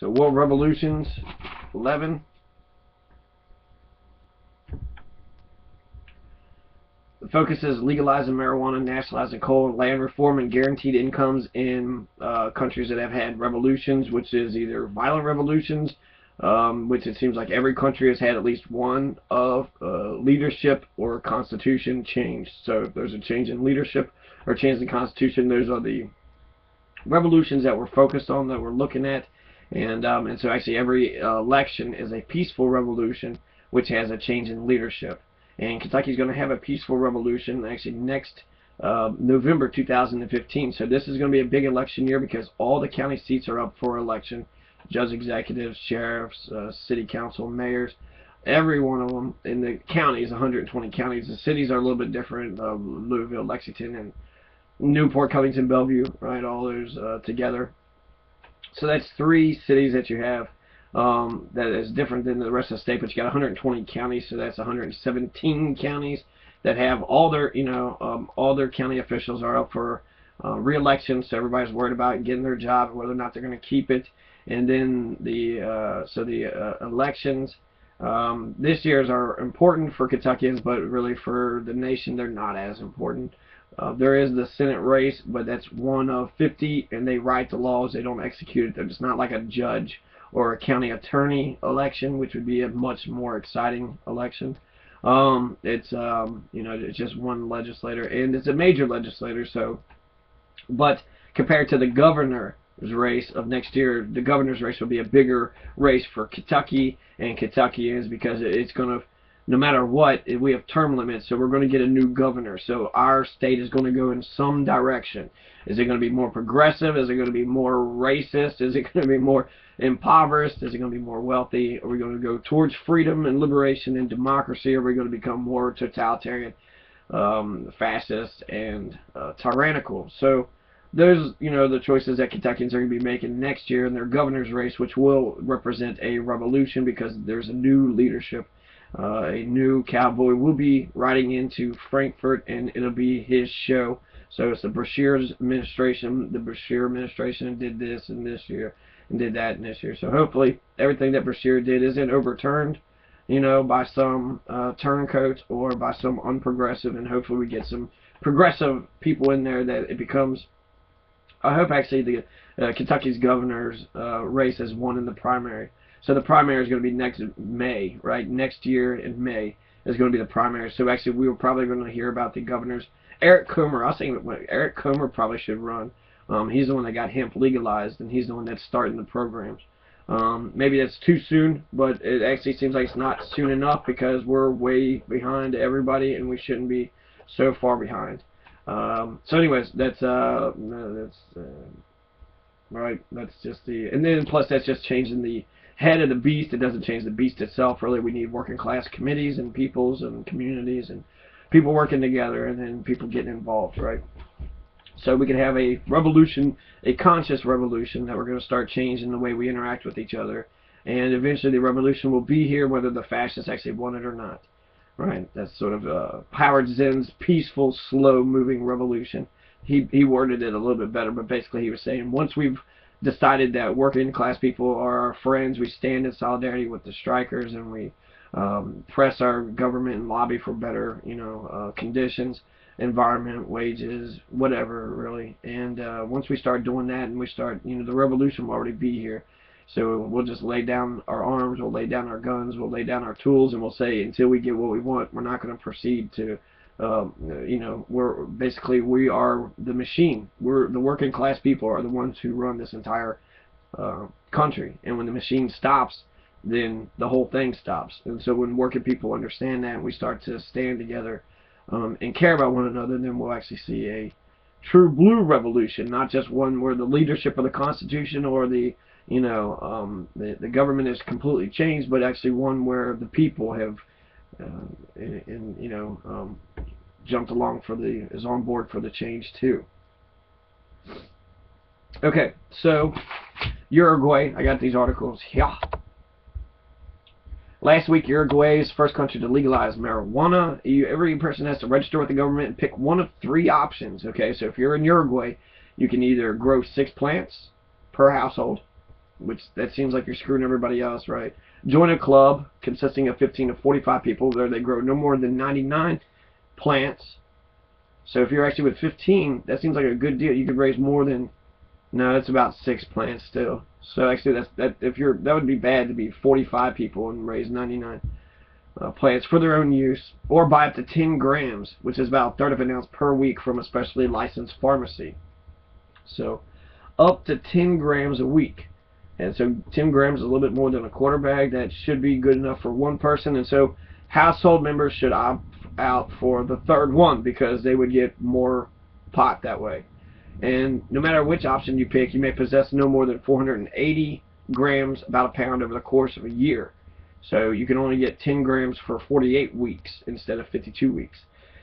So World Revolutions 11. The focus is legalizing marijuana, nationalizing coal and land reform, and guaranteed incomes in countries that have had revolutions, which is either violent revolutions, which it seems like every country has had at least one of leadership or constitution change. So if there's a change in leadership or change in constitution, those are the revolutions that we're focused on, that we're looking at. And so actually every election is a peaceful revolution which has a change in leadership. And Kentucky's going to have a peaceful revolution actually next November 2015. So this is going to be a big election year because all the county seats are up for election. Judge executives, sheriffs, city council, mayors, every one of them in the counties, 120 counties. The cities are a little bit different, Louisville, Lexington, and Newport, Covington, Bellevue, right, all those together. So that's 3 cities that you have that is different than the rest of the state, but you got 120 counties, so that's 117 counties that have all their, all their county officials are up for re-election, so everybody's worried about getting their job and whether or not they're going to keep it. And then the elections this year's are important for Kentuckians, but really for the nation they're not as important. There is the Senate race, but that's one of 50, and they write the laws, they don't execute it. They're just not like a judge or a county attorney election, which would be a much more exciting election. It's just one legislator, and it's a major legislator. So, but compared to the governor's race of next year, the governor's race will be a bigger race for Kentucky and Kentuckians because it's going to, no matter what, we have term limits, so we're going to get a new governor. So our state is going to go in some direction. Is it going to be more progressive? Is it going to be more racist? Is it going to be more impoverished? Is it going to be more wealthy? Are we going to go towards freedom and liberation and democracy? Are we going to become more totalitarian, fascist, and tyrannical? So those, the choices that Kentuckians are going to be making next year in their governor's race, which will represent a revolution because there's a new leadership. A new cowboy will be riding into Frankfort, and it'll be his show. So it's the Beshear's administration. The Beshear administration did this and this year, and did that and this year. So hopefully everything that Beshear did isn't overturned, by some turncoats or by some unprogressive, and hopefully we get some progressive people in there that it becomes. I hope actually the Kentucky's governor's race has won in the primary. So the primary is going to be next May, right? Next year in May is going to be the primary. So actually we were probably going to hear about the governors. Eric Comer, I was thinking Eric Comer probably should run. He's the one that got hemp legalized, and he's the one that's starting the programs. Maybe that's too soon, but it actually seems like it's not soon enough because we're way behind everybody, and we shouldn't be so far behind. So anyways, right. That's just and then plus that's just changing the head of the beast. It doesn't change the beast itself. Really, we need working class committees and peoples and communities and people working together, and then people getting involved, right? So we can have a revolution, a conscious revolution, that we're going to start changing the way we interact with each other, and eventually the revolution will be here whether the fascists actually want it or not, right? That's sort of Howard Zinn's peaceful, slow-moving revolution. He worded it a little bit better, but basically he was saying once we've decided that working class people are our friends, we stand in solidarity with the strikers, and we press our government and lobby for better, conditions, environment, wages, whatever, really. And once we start doing that, and we start, the revolution will already be here. So we'll just lay down our arms, we'll lay down our guns, we'll lay down our tools, and we'll say until we get what we want, we're not going to proceed to, we are the machine. We're the working class people are the ones who run this entire country. And when the machine stops, then the whole thing stops. And so when working people understand that, and we start to stand together and care about one another, then we'll actually see a true blue revolution, not just one where the leadership of the Constitution or the government is completely changed, but actually one where the people have jumped along is on board for the change too. Okay, so Uruguay, I got these articles here. Last week, Uruguay is the first country to legalize marijuana. Every person has to register with the government and pick one of 3 options. Okay, so if you're in Uruguay, you can either grow 6 plants per household, which that seems like you're screwing everybody else, right? Join a club consisting of 15 to 45 people where they grow no more than 99 plants. So if you're actually with 15, that seems like a good deal. You could raise more than, no, that's about 6 plants still. So actually that would be bad to be 45 people and raise 99 plants for their own use, or buy up to 10 grams, which is about a third of an ounce per week from a specially licensed pharmacy. So up to 10 grams a week. And so 10 grams is a little bit more than a quarter bag. That should be good enough for one person. And so household members should opt out for the third one because they would get more pot that way. And no matter which option you pick, you may possess no more than 480 grams, about a pound, over the course of a year. So you can only get 10 grams for 48 weeks instead of 52 weeks.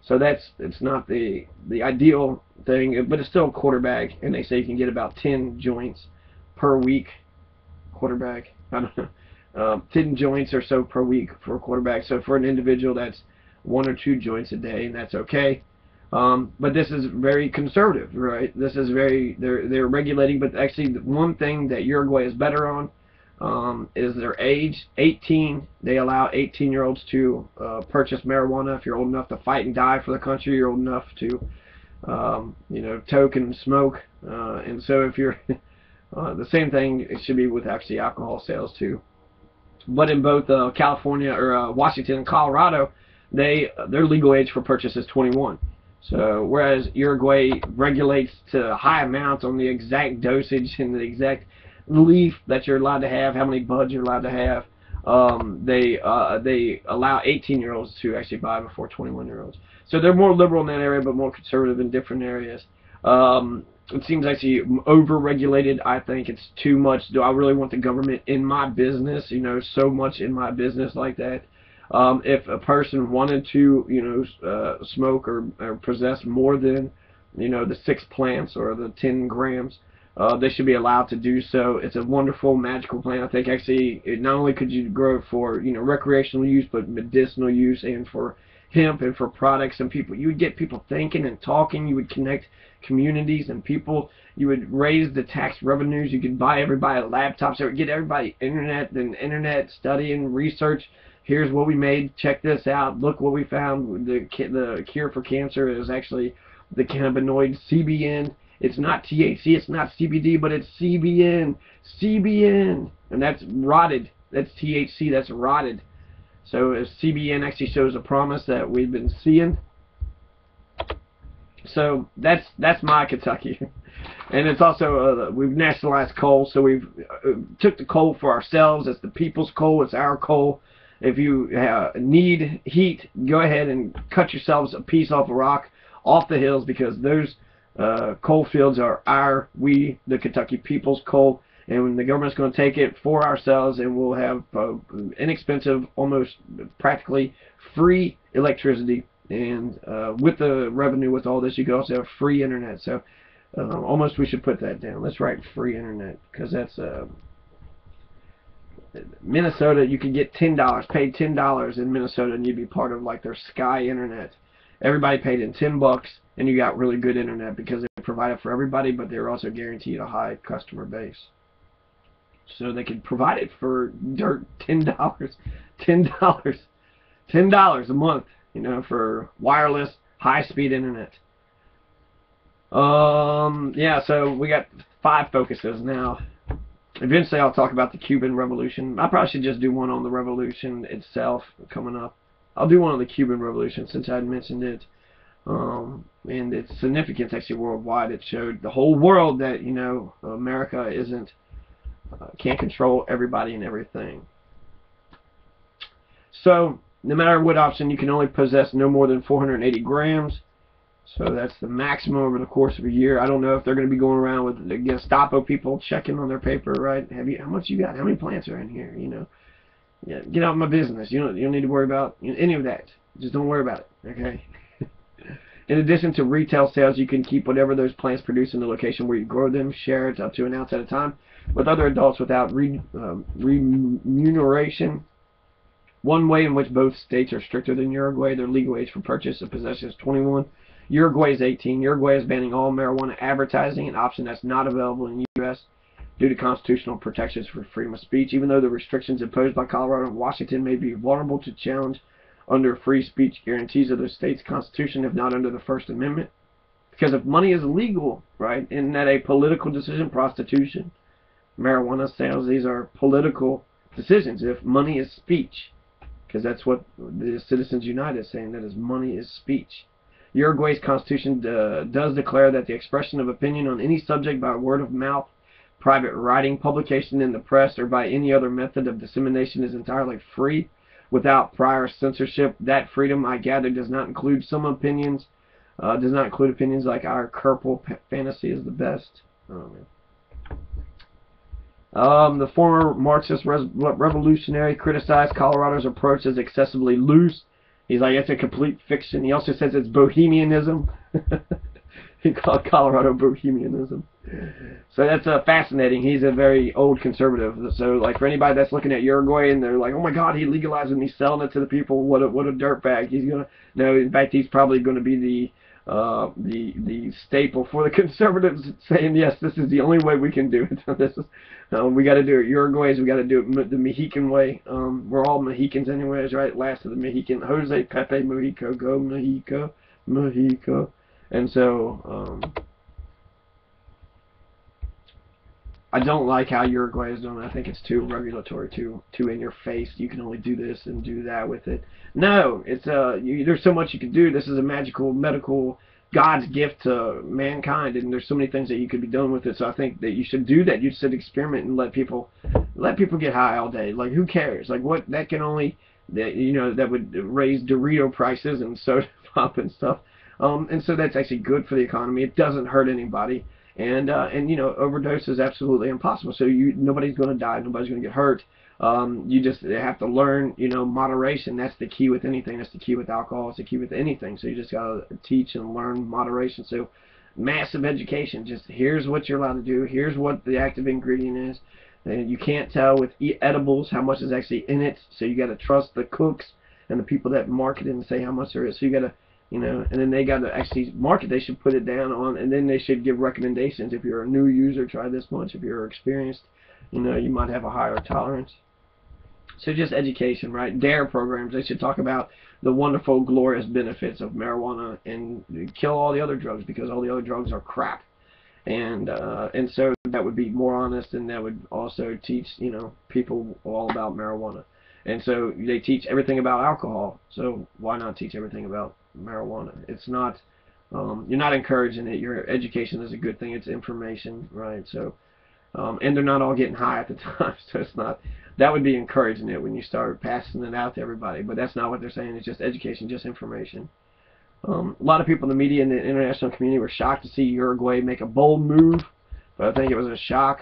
So it's not the ideal thing, but it's still a quarter bag, and they say you can get about 10 joints per week. Quarter bag, I don't know, 10 joints or so per week for a quarter bag. So for an individual, that's 1 or 2 joints a day, and that's okay. But this is very conservative, right? This is they're regulating, but actually the one thing that Uruguay is better on is their age. 18, they allow 18-year-olds to purchase marijuana. If you're old enough to fight and die for the country, you're old enough to toke and smoke. And so if you're the same thing, it should be with actually alcohol sales too. But in both California or Washington and Colorado, their legal age for purchase is 21. So whereas Uruguay regulates to high amounts on the exact dosage and the exact leaf that you're allowed to have, how many buds you're allowed to have, they allow 18-year-olds to actually buy before 21-year-olds. So they're more liberal in that area, but more conservative in different areas. It seems actually over-regulated. I think it's too much. Do I really want the government in my business, so much in my business like that? If a person wanted to, smoke or possess more than, the 6 plants or the 10 grams, they should be allowed to do so. It's a wonderful, magical plant. I think actually, not only could you grow it for, recreational use, but medicinal use and for hemp and for products and people. You would get people thinking and talking. You would connect communities and people. You would raise the tax revenues. You could buy everybody laptops. It would get everybody internet studying, research. Here's what we made. Check this out. Look what we found. The cure for cancer is actually the cannabinoid CBN. It's not THC. It's not CBD, but it's CBN. CBN. And that's rotted. That's THC. That's rotted. So if CBN actually shows a promise that we've been seeing. So that's my Kentucky. And it's also, we've nationalized coal, so we've took the coal for ourselves. It's the people's coal. It's our coal. If you need heat, go ahead and cut yourselves a piece off a rock, off the hills, because those coal fields are the Kentucky people's coal. And the government's going to take it for ourselves, and we'll have inexpensive, almost practically free electricity. And with the revenue, with all this, you can also have free internet. So almost we should put that down. Let's write free internet, because that's Minnesota. You could get $10, paid $10 in Minnesota, and you'd be part of like their Sky Internet. Everybody paid in $10, and you got really good internet because they provide it for everybody, but they're also guaranteed a high customer base. So they could provide it for dirt $10 a month, for wireless high-speed internet. Yeah, so we got 5 focuses now. Eventually I'll talk about the Cuban Revolution. I probably should just do one on the revolution itself coming up. I'll do one on the Cuban Revolution since I had mentioned it. And its significance actually worldwide. It showed the whole world that, America can't control everybody and everything. So, no matter what option, you can only possess no more than 480 grams. So that's the maximum over the course of a year. I don't know if they're going to be going around with the Gestapo people checking on their paper, right? How much you got? How many plants are in here? Yeah, get out of my business. You don't need to worry about any of that. Just don't worry about it, okay? In addition to retail sales, you can keep whatever those plants produce in the location where you grow them, share it up to an ounce at a time with other adults without remuneration. One way in which both states are stricter than Uruguay, their legal age for purchase and possession is 21. Uruguay is 18. Uruguay is banning all marijuana advertising, an option that's not available in the U.S. due to constitutional protections for freedom of speech. Even though the restrictions imposed by Colorado and Washington may be vulnerable to challenge under free speech guarantees of the state's constitution, if not under the First Amendment. Because if money is illegal, right, isn't that a political decision? Prostitution, marijuana sales, these are political decisions. If money is speech, because that's what the Citizens United is saying, that is, money is speech. Uruguay's constitution does declare that the expression of opinion on any subject by word of mouth, private writing, publication in the press, or by any other method of dissemination is entirely free, without prior censorship. That freedom, I gather, does not include some opinions, does not include opinions like our Kerpel fantasy is the best. Oh, man. The former Marxist revolutionary criticized Colorado's approach as excessively loose. He's like, it's a complete fiction. He also says it's bohemianism. He called Colorado bohemianism. So that's fascinating. He's a very old conservative. So, like, for anybody that's looking at Uruguay and they're like, oh my God, he legalized it and he's selling it to the people. What a dirtbag. He's gonna no. In fact, he's probably going to be the staple for the conservatives, saying yes, this is the only way we can do it. This is we got to do it Uruguay's. We got to do it the Mexican way. We're all Mexicans anyways, right? Last of the Mexican. Jose Pepe Mujica, go Mexico, Mexico. And so I don't like how Uruguay is doing it. I think it's too regulatory, too in your face. You can only do this and do that with it. No, it's there's so much you can do. This is a magical, medical, God's gift to mankind, and there's so many things that you could be doing with it. So I think that you should do that. You should experiment and let people get high all day. Like, who cares? Like, what that can only that would raise Dorito prices and soda pop and stuff. And so that's actually good for the economy. It doesn't hurt anybody. And overdose is absolutely impossible. So nobody's going to die. Nobody's going to get hurt. You just have to learn, moderation. That's the key with anything. That's the key with alcohol. It's the key with anything. So you just got to teach and learn moderation. So massive education. Just here's what you're allowed to do. Here's what the active ingredient is. And you can't tell with edibles how much is actually in it. So you got to trust the cooks and the people that market it and say how much there is. So you got to and then they got to actually market. They should put it down on, and then they should give recommendations. If you're a new user, try this much. If you're experienced, you might have a higher tolerance. So just education, right? DARE programs. They should talk about the wonderful, glorious benefits of marijuana and kill all the other drugs, because all the other drugs are crap. And so that would be more honest, and that would also teach people all about marijuana. And so they teach everything about alcohol. So why not teach everything about marijuana? It's not you're not encouraging it. Your education is a good thing. It's information, right? So and they're not all getting high at the time, so it's not, that would be encouraging it when you start passing it out to everybody, but that's not what they're saying. It's just education, just information. A lot of people in the media and the international community were shocked to see Uruguay make a bold move, but I think it was a shock.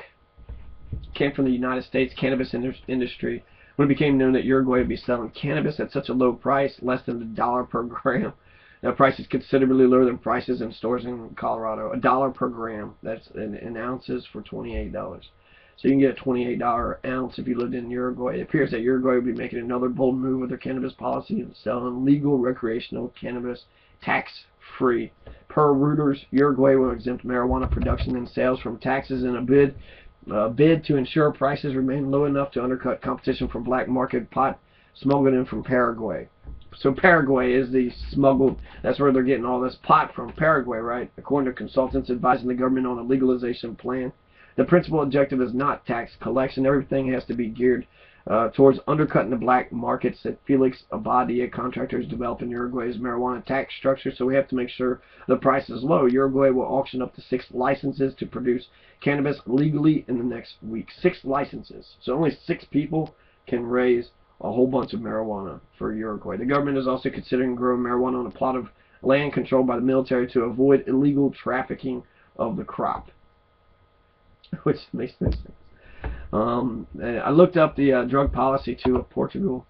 It came from the United States cannabis industry when it became known that Uruguay would be selling cannabis at such a low price, less than $1 per gram. That price is considerably lower than prices in stores in Colorado. $1 per gram. That's in ounces for $28. So you can get a $28 ounce if you lived in Uruguay. It appears that Uruguay will be making another bold move with their cannabis policy and selling legal recreational cannabis tax-free. Per Reuters, Uruguay will exempt marijuana production and sales from taxes in a bid to ensure prices remain low enough to undercut competition from black market pot smuggled in from Paraguay. So Paraguay is the smuggled, that's where they're getting all this pot from, Paraguay, right? According to consultants advising the government on a legalization plan. The principal objective is not tax collection. Everything has to be geared towards undercutting the black markets that Felix Abadia contractors develop in Uruguay's marijuana tax structure. So we have to make sure the price is low. Uruguay will auction up to 6 licenses to produce cannabis legally in the next week. 6 licenses. So only 6 people can raise a whole bunch of marijuana for Uruguay. The government is also considering growing marijuana on a plot of land controlled by the military to avoid illegal trafficking of the crop, which makes no sense. I looked up the drug policy too of Portugal,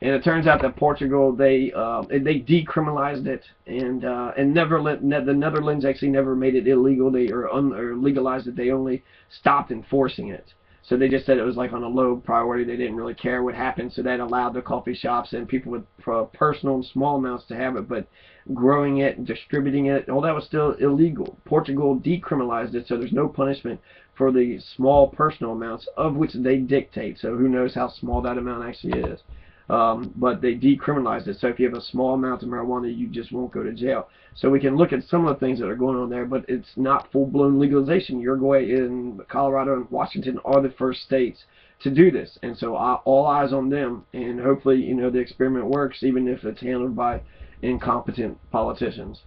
and it turns out that Portugal they decriminalized it, and the Netherlands actually never made it illegal. They or legalized it. They only stopped enforcing it. So they just said it was like on a low priority. They didn't really care what happened. So that allowed the coffee shops and people with personal and small amounts to have it. But growing it and distributing it, all that was still illegal. Portugal decriminalized it, so there's no punishment for the small personal amounts of which they dictate. So who knows how small that amount actually is. But they decriminalized it. So if you have a small amount of marijuana, you just won't go to jail. So we can look at some of the things that are going on there, but it's not full-blown legalization. Uruguay and Colorado and Washington are the first states to do this. And so all eyes on them. And hopefully, the experiment works, even if it's handled by incompetent politicians.